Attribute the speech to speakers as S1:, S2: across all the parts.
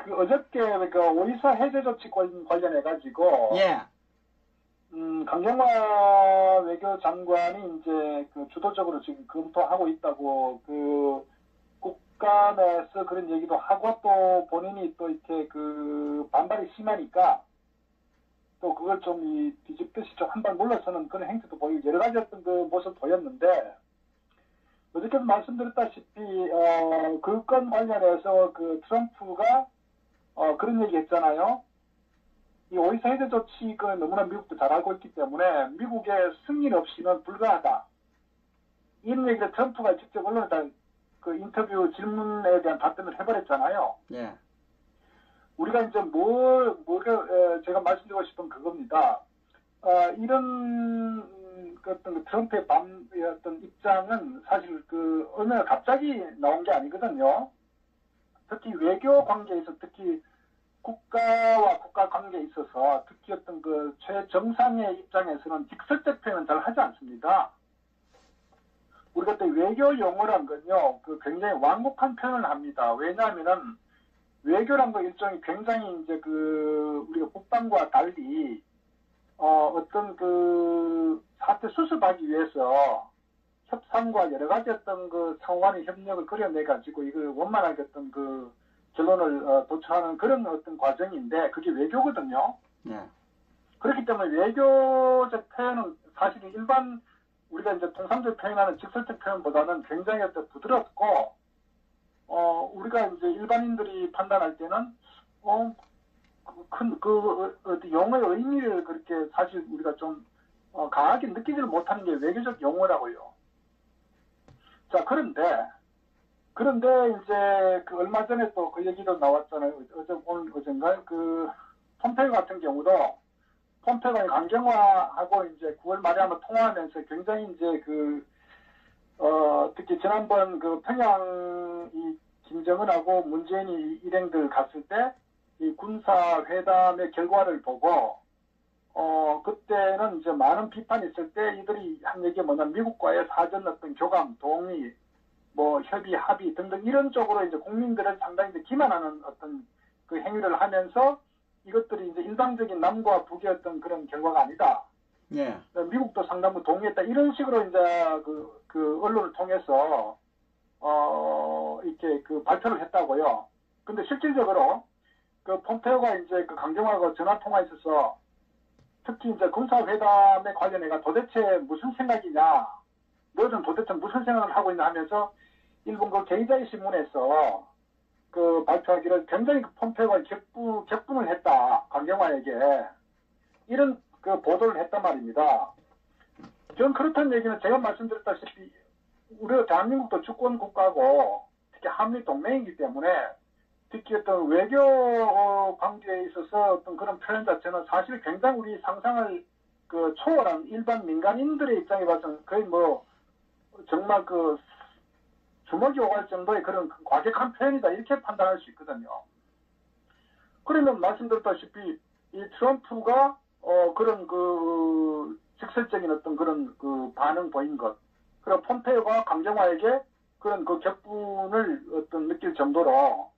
S1: 그 어저께 그 오이사 해제 조치 관련해 가지고
S2: 예.
S1: 강경화 외교장관이 이제 그 주도적으로 지금 검토하고 있다고 그 국가 내에서 그런 얘기도 하고 또 본인이 또 이렇게 그 반발이 심하니까 또 그걸 좀 뒤집듯이 좀 한 발 물러서는 그런 행태도 보이고 여러 가지 어떤 그 모습 보였는데 어저께도 말씀드렸다시피 그 건 관련해서 그 트럼프가 그런 얘기 했잖아요. 이 오이사 해제 조치가 너무나 미국도 잘 알고 있기 때문에 미국의 승인 없이는 불가하다. 이런 얘기를 트럼프가 직접 언론에다 그 인터뷰 질문에 대한 답변을 해버렸잖아요.
S2: 예.
S1: 우리가 이제 제가 말씀드리고 싶은 그겁니다. 이런 어떤 트럼프의 어떤 입장은 사실 그 어느 날 갑자기 나온 게 아니거든요. 특히 외교 관계에서 특히 국가와 국가 관계에 있어서 특히 어떤 그 최정상의 입장에서는 직설적 표현은 잘 하지 않습니다. 우리가 또 외교 용어란 건요, 그 굉장히 완곡한 표현을 합니다. 왜냐하면은 외교란 거 일종의 굉장히 이제 그 우리가 국방과 달리 어떤 그 사태 수습하기 위해서 협상과 여러 가지 어떤 그 상호간의 협력을 그려내 가지고 이걸 원만하게 어떤 그 결론을 도출하는 그런 어떤 과정인데 그게 외교거든요.
S2: 예.
S1: 그렇기 때문에 외교적 표현은 사실 일반 우리가 이제 통상적 표현하는 직설적 표현보다는 굉장히 어떤 부드럽고 우리가 이제 일반인들이 판단할 때는 용어의 의미를 그렇게 사실 우리가 좀 강하게 느끼지를 못하는 게 외교적 용어라고요. 자, 그런데 이제 그 얼마 전에 또 그 얘기도 나왔잖아요. 오늘 어젠가요? 그 폼페이오 같은 경우도 폼페이오가 강경화하고 이제 9월 말에 한번 통화하면서 굉장히 이제 특히 지난번 그 평양 김정은하고 문재인이 일행들 갔을 때 이 군사 회담의 결과를 보고 그때는 이제 많은 비판이 있을 때 이들이 한 얘기가 뭐냐면 미국과의 사전 어떤 교감, 동의, 뭐 협의, 합의 등등 이런 쪽으로 이제 국민들을 상당히 이제 기만하는 어떤 그 행위를 하면서 이것들이 이제 일방적인 남과 북의 어떤 그런 결과가 아니다.
S2: 예.
S1: 미국도 상당부 동의했다. 이런 식으로 이제 그 언론을 통해서 이렇게 그 발표를 했다고요. 근데 실질적으로 그 폼페오가 이제 그 강경화하고 전화 통화에 있어서 특히 이제 군사회담에 관련해가 도대체 무슨 생각이냐, 너는 도대체 무슨 생각을 하고 있냐 하면서 일본 그 게이자이 신문에서 그 발표하기를 굉장히 그 폼페오가 격분을 했다, 강경화에게. 이런 그 보도를 했단 말입니다. 저는 그렇다는 얘기는 제가 말씀드렸다시피 우리가 대한민국도 주권 국가고 특히 한미 동맹이기 때문에 특히 어떤 외교 관계에 있어서 어떤 그런 표현 자체는 사실 굉장히 우리 상상을 그 초월한 일반 민간인들의 입장에 봐서는 거의 뭐 정말 그 주먹이 오갈 정도의 그런 과격한 표현이다 이렇게 판단할 수 있거든요. 그러면 말씀드렸다시피 이 트럼프가 그런 그 직설적인 어떤 그런 그 반응 보인 것, 그리고 폼페이오가 강경화에게 그런 그 격분을 어떤 느낄 정도로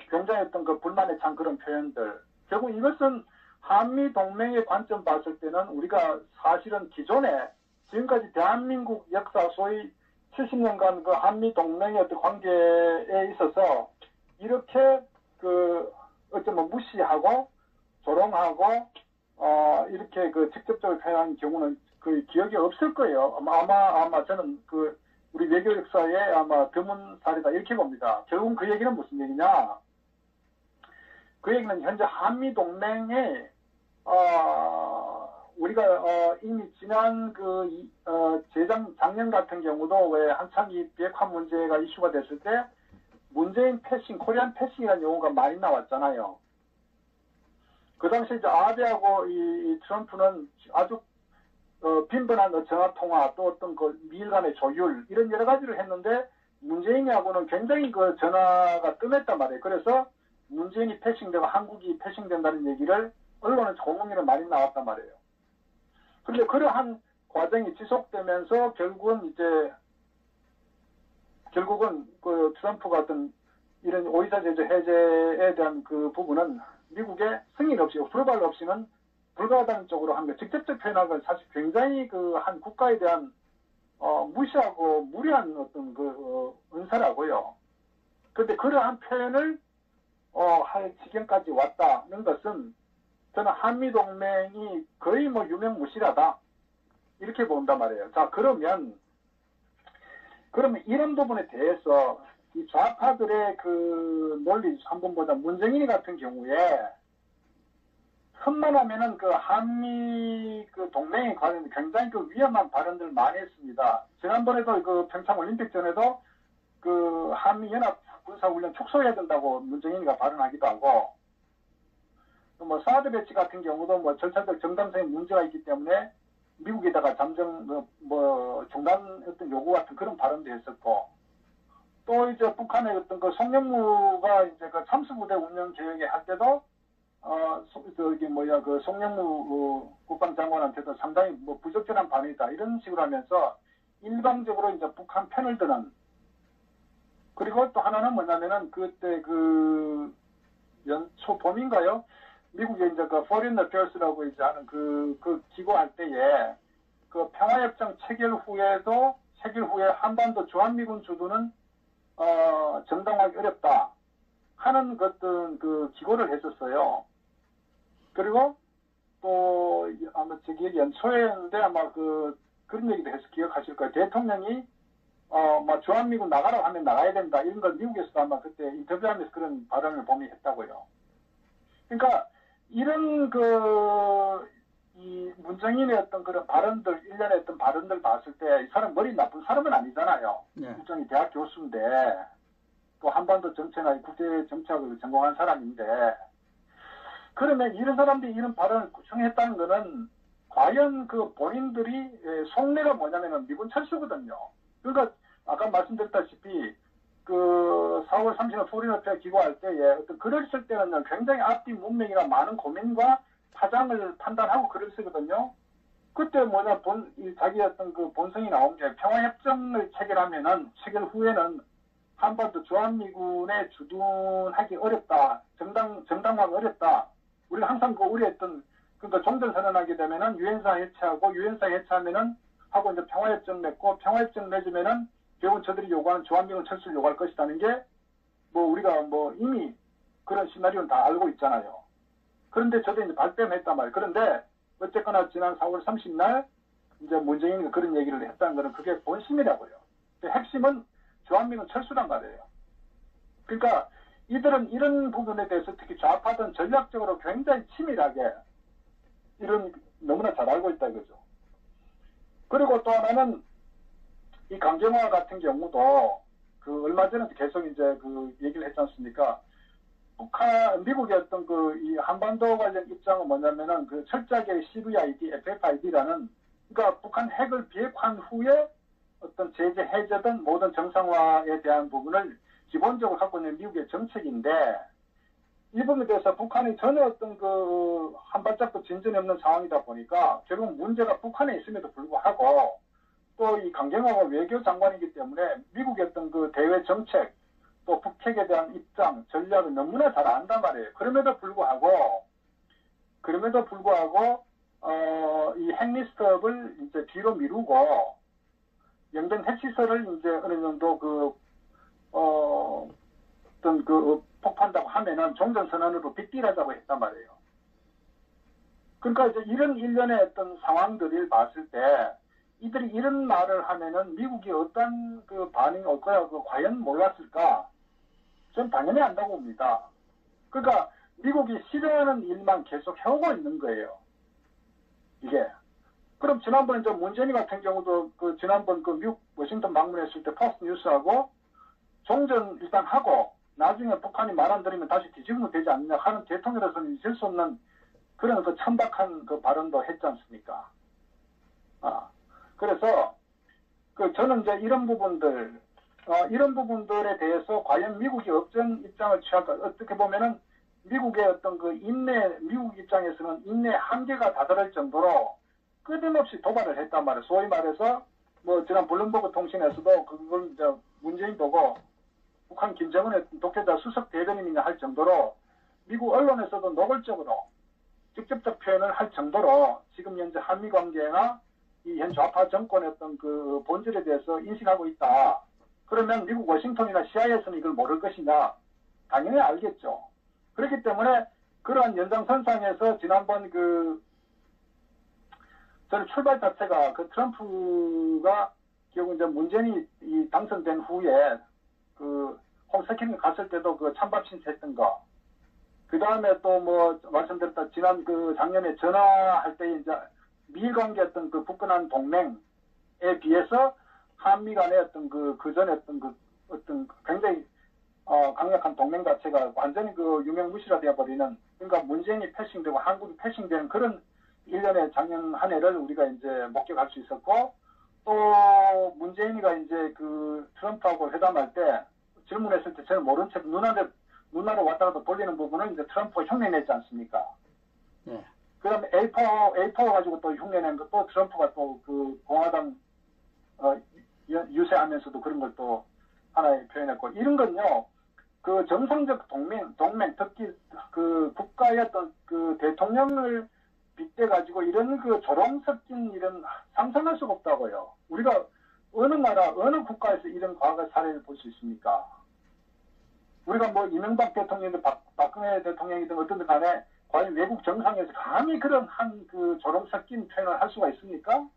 S1: 굉장히 어떤 그 불만에 찬 그런 표현들. 결국 이것은 한미 동맹의 관점 봤을 때는 우리가 사실은 기존에 지금까지 대한민국 역사 소위 70년간 그 한미 동맹의 어떤 관계에 있어서 이렇게 그 어쩌면 무시하고 조롱하고 이렇게 그 직접적으로 표현한 경우는 그 기억이 없을 거예요. 아마 저는 그 우리 외교 역사에 아마 드문 사례다 이렇게 봅니다. 결국은 그 얘기는 무슨 얘기냐? 그 얘기는 현재 한미 동맹에 우리가 이미 지난 작년 같은 경우도 왜 한참 이 비핵화 문제가 이슈가 됐을 때 문재인 패싱, 코리안 패싱이라는 용어가 많이 나왔잖아요. 그 당시 이제 아베하고 이 트럼프는 아주 빈번한 전화 통화 또 어떤 그 미일 간의 조율 이런 여러 가지를 했는데 문재인하고는 굉장히 그 전화가 뜸했단 말이에요. 그래서 문재인이 패싱되고 한국이 패싱된다는 얘기를 언론에서 공공연히 많이 나왔단 말이에요. 그런데 그러한 과정이 지속되면서 결국은 그 트럼프가 어떤 이런 오이사 제조 해제에 대한 그 부분은 미국의 승인 없이, 어프로발 없이는 불가하다는 쪽으로 한 거, 직접적 표현한 건 사실 굉장히 그 한 국가에 대한 무시하고 무리한 어떤 그 은사라고요. 그런데 그러한 표현을 할 지경까지 왔다는 것은 저는 한미동맹이 거의 뭐 유명무실하다 이렇게 본단 말이에요. 자, 그러면 이런 부분에 대해서 이 좌파들의 그 논리 한번 보자. 문정인이 같은 경우에 흠만하면은 그 한미 그 동맹에 관련 굉장히 그 위험한 발언들을 많이 했습니다. 지난번에도 그 평창 올림픽 전에도 그 한미 연합 군사훈련 축소해야 된다고 문정인이가 발언하기도 하고, 또 뭐 사드 배치 같은 경우도 뭐 절차적 정당성에 문제가 있기 때문에 미국에다가 잠정 뭐 중단했던 요구 같은 그런 발언도 했었고, 또 이제 북한의 어떤 그 송영무가 이제 그 참수부대 운영 계획에 할 때도 그 송영무 국방장관한테도 상당히 뭐 부적절한 반응이다 이런 식으로 하면서 일방적으로 이제 북한 편을 드는. 그리고 또 하나는 뭐냐면은 그때 그 연초 봄인가요? 미국에 이제 그 Foreign Affairs라고 이제 하는 그 기구 할 때에 그 평화협정 체결 후에 한반도 주한미군 주도는 정당화하기 어렵다 하는 어떤 그 기고를 했었어요. 그리고 또 아마 제 기억이 연초였는데 아마 그런 얘기도 해서 기억하실 거예요. 대통령이 뭐 주한미군 나가라고 하면 나가야 된다 이런 걸 미국에서도 아마 그때 인터뷰하면서 그런 발언을 범위 했다고요. 그러니까 이런 이 문정인의 어떤 그런 발언들, 일련의 어떤 발언들 봤을 때 이 사람 머리 나쁜 사람은 아니잖아요.
S2: 네.
S1: 일종의 대학 교수인데 또 한반도 정치나 국제 정치학을 전공한 사람인데, 그러면 이런 사람들이 이런 발언을 구성했다는 거는 과연 그 본인들이 속내가 뭐냐면은 미군 철수거든요. 그러니까 아까 말씀드렸다시피 그 4월 30일 포리너페어 기고할 때에 어떤 글을 쓸 때는 굉장히 앞뒤 문맥이나 많은 고민과 파장을 판단하고 글을 쓰거든요. 그때 자기 어떤 그 본성이 나온 게 평화협정을 체결 후에는 한반도 주한미군에 주둔하기 어렵다. 정당화가 어렵다. 우리가 항상 그 우려했던, 그러니까 종전선언하게 되면은 유엔사 해체하고, 유엔사 해체하면은 하고 이제 평화협정 맺고, 평화협정 맺으면은 결국은 저들이 요구하는 주한미군 철수를 요구할 것이라는 게 뭐 우리가 뭐 이미 그런 시나리오는 다 알고 있잖아요. 그런데 저도 이제 발뺌했단 말이에요. 그런데 어쨌거나 지난 4월 30일 이제 문정인이 그런 얘기를 했다는 거는 그게 본심이라고요. 핵심은 주한미군 철수란 말이에요. 그러니까 이들은 이런 부분에 대해서 특히 좌파든 전략적으로 굉장히 치밀하게 너무나 잘 알고 있다 이거죠. 그리고 또 하나는 이 강경화 같은 경우도 그 얼마 전에 계속 이제 그 얘기를 했지 않습니까? 미국의 어떤 이 한반도 관련 입장은 뭐냐면은 그 철저하게 CVID, FFID라는, 그러니까 북한 핵을 비핵화한 후에 어떤 제재 해제든 모든 정상화에 대한 부분을 기본적으로 갖고 있는 미국의 정책인데, 이 부분에 대해서 북한이 전혀 어떤 한 발짝도 진전이 없는 상황이다 보니까 결국 문제가 북한에 있음에도 불구하고 또 이 강경화가 외교장관이기 때문에 미국의 어떤 대외 정책 또 북핵에 대한 입장, 전략을 너무나 잘 안단 말이에요. 그럼에도 불구하고 이 핵리스트업을 이제 뒤로 미루고 영변 핵시설을 이제 어느 정도 폭파한다고 하면은 종전선언으로 빗길하자고 했단 말이에요. 그러니까 이제 이런 일련의 어떤 상황들을 봤을 때 이들이 이런 말을 하면은 미국이 어떤 반응이 올 거야, 과연 몰랐을까? 전 당연히 안다고 봅니다. 그러니까 미국이 싫어하는 일만 계속 해오고 있는 거예요. 이게. 그럼 지난번에 문재인 같은 경우도 지난번 미국 워싱턴 방문했을 때 포스트 뉴스하고 종전 일단 하고 나중에 북한이 말 안 들으면 다시 뒤집으면 되지 않느냐 하는 대통령으로서는 있을 수 없는 그런 천박한 발언도 했지 않습니까? 그래서 저는 이제 이런 부분들에 대해서 과연 미국이 어떤 입장을 취할까? 어떻게 보면은 미국의 어떤 미국 입장에서는 인내 한계가 다다를 정도로 끊임없이 도발을 했단 말이에요. 소위 말해서 지난 블룸버그 통신에서도 그걸 이제 문재인 보고 북한 김정은의 독재자 수석 대변인이냐 할 정도로 미국 언론에서도 노골적으로 직접적 표현을 할 정도로 지금 현재 한미 관계나 이 현 좌파 정권의 어떤 그 본질에 대해서 인식하고 있다. 그러면 미국 워싱턴이나 CIA에서는 이걸 모를 것이냐? 당연히 알겠죠. 그렇기 때문에 그러한 연장선상에서 지난번 저는 출발 자체가 트럼프가 결국 이제 문재인이 당선된 후에 홈스테이킹 갔을 때도 찬밥 신청했던 거. 그 다음에 또 말씀드렸다 작년에 전화할 때 이제 미일 관계 어떤 굳건한 동맹에 비해서 한미 간의 어떤 그전에 어떤 굉장히 강력한 동맹 자체가 완전히 유명무실화 되어버리는, 그러니까 문재인이 패싱되고 한국이 패싱되는 그런 일련의 작년 한 해를 우리가 이제 목격할 수 있었고, 또 문재인이가 이제 트럼프하고 회담할 때 질문했을 때 저는 모른 척 눈알을 왔다 갔다 돌리는 부분을 이제 트럼프가 흉내냈지 않습니까? 네. 그 다음에 A4 가지고 또 흉내낸 것도 트럼프가 또 공화당 유세하면서도 그런 걸 또 하나에 표현했고, 이런 건요, 정상적 동맹, 특히 국가의 어떤 대통령을 빗대가지고 이런 조롱 섞인 이런 상상할 수가 없다고요. 우리가 어느 나라, 어느 국가에서 이런 과거 사례를 볼 수 있습니까? 우리가 이명박 대통령이든 박근혜 대통령이든 어떤 간에 과연 외국 정상에서 감히 그런 조롱 섞인 표현을 할 수가 있습니까?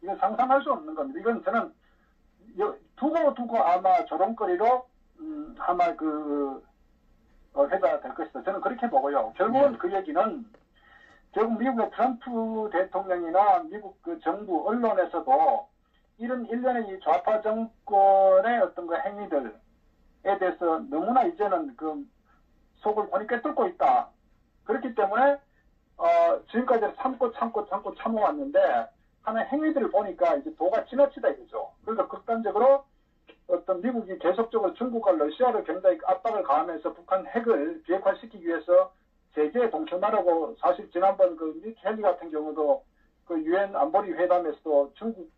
S1: 이건 상상할 수 없는 겁니다. 이건 저는 두고 아마 조롱거리로 아마 회자가 될 것이다. 저는 그렇게 보고요. 결국은 그 얘기는 결국 미국의 트럼프 대통령이나 미국 정부 언론에서도 이런 일련의 이 좌파 정권의 어떤 행위들에 대해서 너무나 이제는 속을 본이 꿰뚫고 있다. 그렇기 때문에 지금까지 참아왔는데 하는 행위들을 보니까 이제 도가 지나치다 이거죠. 그러니까 극단적으로 어떤 미국이 계속적으로 중국과 러시아를 굉장히 압박을 가하면서 북한 핵을 비핵화시키기 위해서 세계에 동참하라고, 사실 지난번 닉 헬리 같은 경우도 유엔 안보리 회담에서도 중국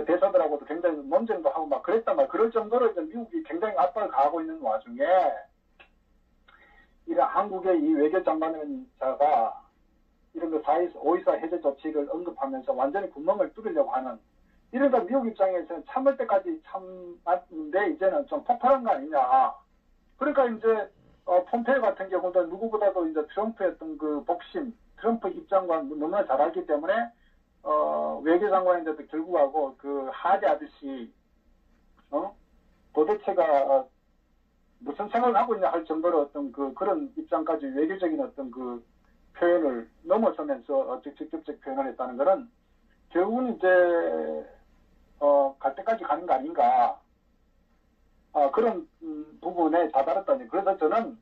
S1: 대사들하고도 굉장히 논쟁도 하고 막 그랬단 말이에요. 그럴 정도로 이제 미국이 굉장히 압박을 가하고 있는 와중에 이런 한국의 이 외교장관인 자가 이런 5.24 해제 조치를 언급하면서 완전히 구멍을 뚫으려고 하는, 이러니까 미국 입장에서는 참을 때까지 참았는데 이제는 좀 폭발한 거 아니냐. 그러니까 이제 폼페이오 같은 경우도 누구보다도 이제 트럼프의 어떤 복심, 트럼프 입장과 너무나 잘 알기 때문에 외교장관인데도 결국하고 하대하듯이 도대체가 무슨 생각을 하고 있냐 할 정도로 어떤 그런 입장까지 외교적인 어떤 표현을 넘어서면서 직접적 표현을 했다는 것은 결국은 이제 갈 때까지 가는 거 아닌가, 그런 부분에 다다랐다니. 그래서 저는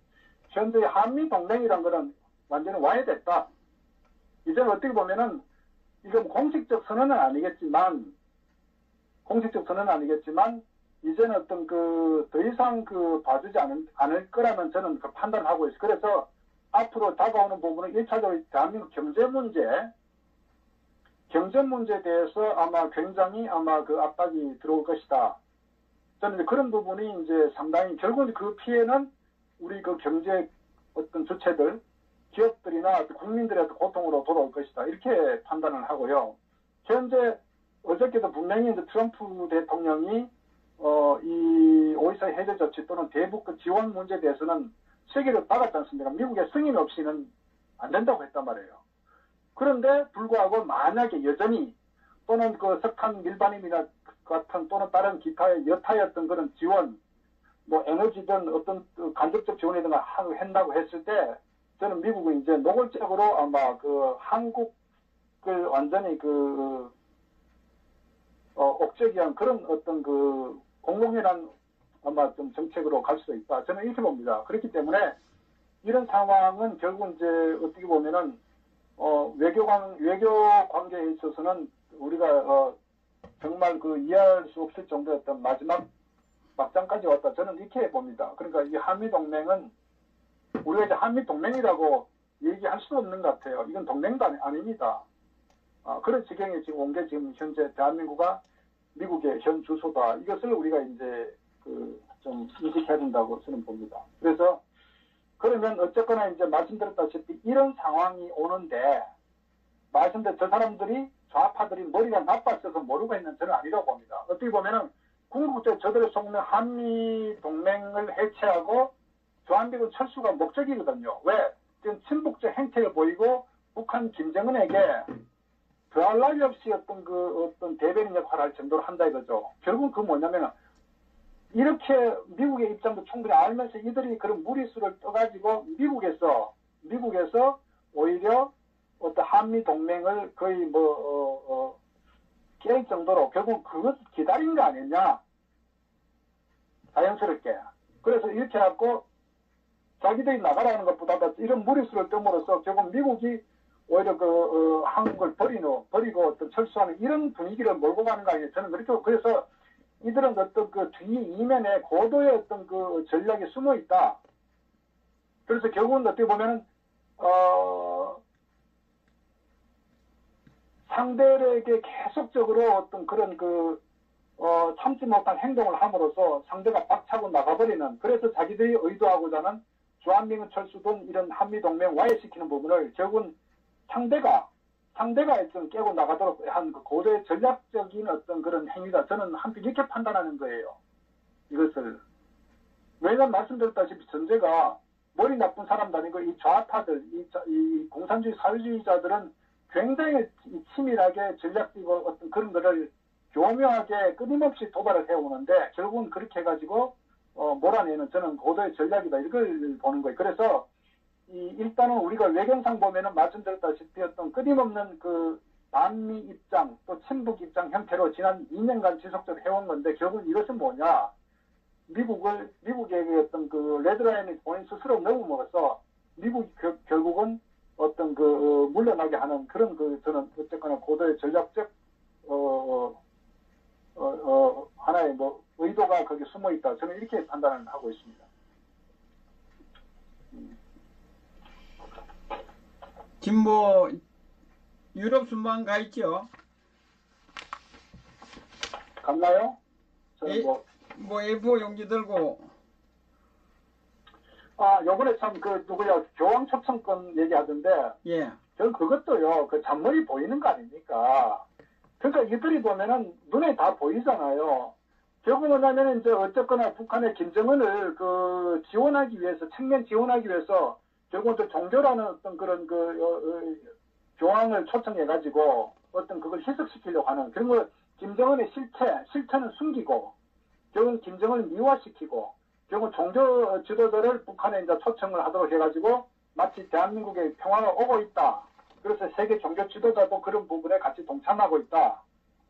S1: 현재 한미 동맹이란 거는 완전히 와해됐다. 이제는 어떻게 보면은 이건 공식적 선언은 아니겠지만 이제는 어떤 더 이상 봐주지 않을 거라는 저는 판단하고 있어요. 그래서 앞으로 다가오는 부분은 1차적으로 대한민국 경제 문제에 대해서 아마 굉장히 압박이 들어올 것이다. 저는 이제 그런 부분이 이제 상당히 결국은 그 피해는 우리 경제 어떤 주체들, 기업들이나 국민들의 고통으로 돌아올 것이다. 이렇게 판단을 하고요. 현재 어저께도 분명히 이제 트럼프 대통령이 이 5.24 해제 조치 또는 대북 지원 문제에 대해서는 세계를 박았지 않습니까? 미국의 승인 없이는 안 된다고 했단 말이에요. 그런데 불구하고 만약에 여전히 또는 석탄 밀반입이나 같은 또는 다른 기타의 여타의 어떤 그런 지원, 에너지든 어떤 간접적 지원이든 한다고 했을 때 저는 미국은 이제 노골적으로 아마 한국을 완전히 억제기한 그런 어떤 공공연한 아마 좀 정책으로 갈 수도 있다. 저는 이렇게 봅니다. 그렇기 때문에 이런 상황은 결국 이제 어떻게 보면은 외교 관계에 있어서는 우리가 정말 이해할 수 없을 정도의 어떤 마지막 막장까지 왔다. 저는 이렇게 봅니다. 그러니까 이 한미 동맹은 우리가 이제 한미 동맹이라고 얘기할 수 없는 것 같아요. 이건 동맹도 아닙니다. 그런 지경에 지금 온 게 지금 현재 대한민국과 미국의 현 주소다. 이것을 우리가 이제 좀 인식해야 된다고 저는 봅니다. 그래서 그러면 어쨌거나 이제 말씀드렸다시피 이런 상황이 오는데 말씀대로 저 사람들이 좌파들이 머리가 나빴어서 모르고 있는 저는 아니라고 봅니다. 어떻게 보면은 궁극적으로 저들을 속는 한미 동맹을 해체하고 주한미군 철수가 목적이거든요. 왜? 지금 친북적 행태를 보이고 북한 김정은에게 더할 나위 없이 어떤 대변인 역할을 할 정도로 한다 이거죠. 결국은 그 뭐냐면은 이렇게 미국의 입장도 충분히 알면서 이들이 그런 무리수를 떠가지고 미국에서 오히려 어떤 한미 동맹을 거의 깰 정도로 결국 그것을 기다린 거 아니냐. 자연스럽게. 그래서 이렇게 해갖고 자기들이 나가라는 것보다 이런 무리수를 뜸으로써 결국 미국이 오히려 한국을 버리고 어떤 철수하는 이런 분위기를 몰고 가는 거 아니에요. 저는 그렇게, 그래서 이들은 어떤 뒤 이면에 고도의 어떤 전략이 숨어 있다. 그래서 결국은 어떻게 보면은, 상대에게 계속적으로 어떤 그런 참지 못한 행동을 함으로써 상대가 박차고 나가버리는, 그래서 자기들이 의도하고자 하는 주한미군 철수든 이런 한미동맹 와해시키는 부분을 결국은 상대가 좀 깨고 나가도록 한 고도의 전략적인 어떤 그런 행위다. 저는 한편 이렇게 판단하는 거예요. 이것을. 왜냐면 말씀드렸다시피 전제가 머리 나쁜 사람도 아니고 이 좌파들, 이 공산주의 사회주의자들은 굉장히 치밀하게 전략적이고 어떤 그런 거를 교묘하게 끊임없이 도발을 해오는데 결국은 그렇게 해가지고 몰아내는 저는 고도의 전략이다. 이걸 보는 거예요. 그래서 일단은 우리가 외경상 보면은 말씀드렸다시피 어떤 끊임없는 반미 입장 또 친북 입장 형태로 지난 2년간 지속적으로 해온 건데 결국 이것은 뭐냐? 미국에게 어떤 레드라인을 본인 스스로 넘어먹어서 미국이 결국은 어떤 물러나게 하는 그런 저는 어쨌거나 고도의 전략적 하나의 의도가 거기 숨어 있다. 저는 이렇게 판단을 하고 있습니다.
S2: 지금 유럽 순방 가 있죠?
S1: 갔나요? 저는
S2: A4 용지 들고.
S1: 요번에 참 누구야 교황 초청권 얘기하던데.
S2: 예.
S1: 저는 그것도요. 잔머리 보이는 거 아닙니까? 그러니까 이들이 보면은 눈에 다 보이잖아요. 결국은 뭐냐면 이제 어쨌거나 북한의 김정은을 지원하기 위해서 측면 지원하기 위해서 결국은 종교라는 어떤 그런 교황을 초청해가지고 어떤 그걸 희석시키려고 하는 그런 걸 김정은의 실체는 숨기고 결국은 김정은을 미화시키고 결국은 종교 지도자를 북한에 이제 초청을 하도록 해가지고 마치 대한민국에 평화가 오고 있다. 그래서 세계 종교 지도자도 그런 부분에 같이 동참하고 있다.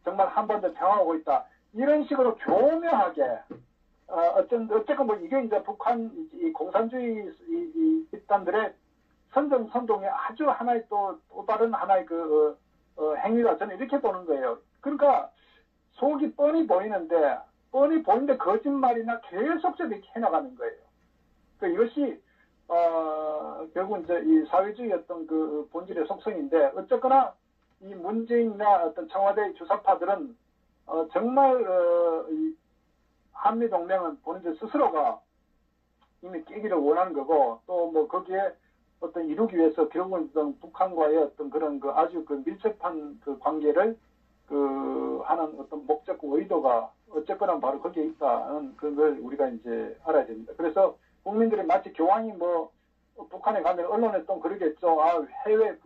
S1: 정말 한반도 평화가 오고 있다. 이런 식으로 교묘하게 어쨌건 이게 이제 북한 이 공산주의 이 집단들의 선동의 아주 하나의 또 다른 하나의 행위가 저는 이렇게 보는 거예요. 그러니까 속이 뻔히 보이는데 거짓말이나 계속적으로 이렇게 해나가는 거예요. 이것이 결국 이제 이 사회주의 어떤 본질의 속성인데 어쨌거나 이 문재인이나 어떤 청와대 주사파들은 정말 이 한미동맹은 본인들 스스로가 이미 깨기를 원하는 거고 또 거기에 어떤 이루기 위해서 결국은 어떤 북한과의 어떤 그런 아주 밀접한 관계를 하는 어떤 목적과 의도가 어쨌거나 바로 거기에 있다는 그걸 우리가 이제 알아야 됩니다. 그래서 국민들이 마치 교황이 북한에 가면 언론에 또 그러겠죠. 해외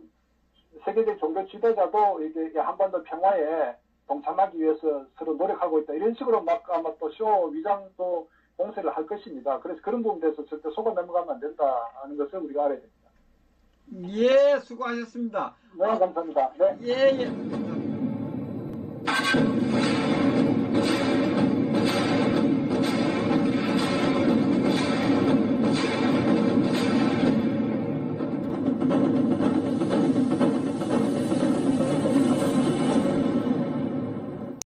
S1: 세계적 종교 지도자도 이게 한반도 평화에 동참하기 위해서 서로 노력하고 있다. 이런 식으로 아마 또 쇼 위장 또 공세를 할 것입니다. 그래서 그런 부분에 대해서 절대 속아 넘어가면 안 된다는 것을 우리가 알아야 됩니다.
S2: 예, 수고하셨습니다.
S1: 네, 감사합니다. 네.
S2: 예.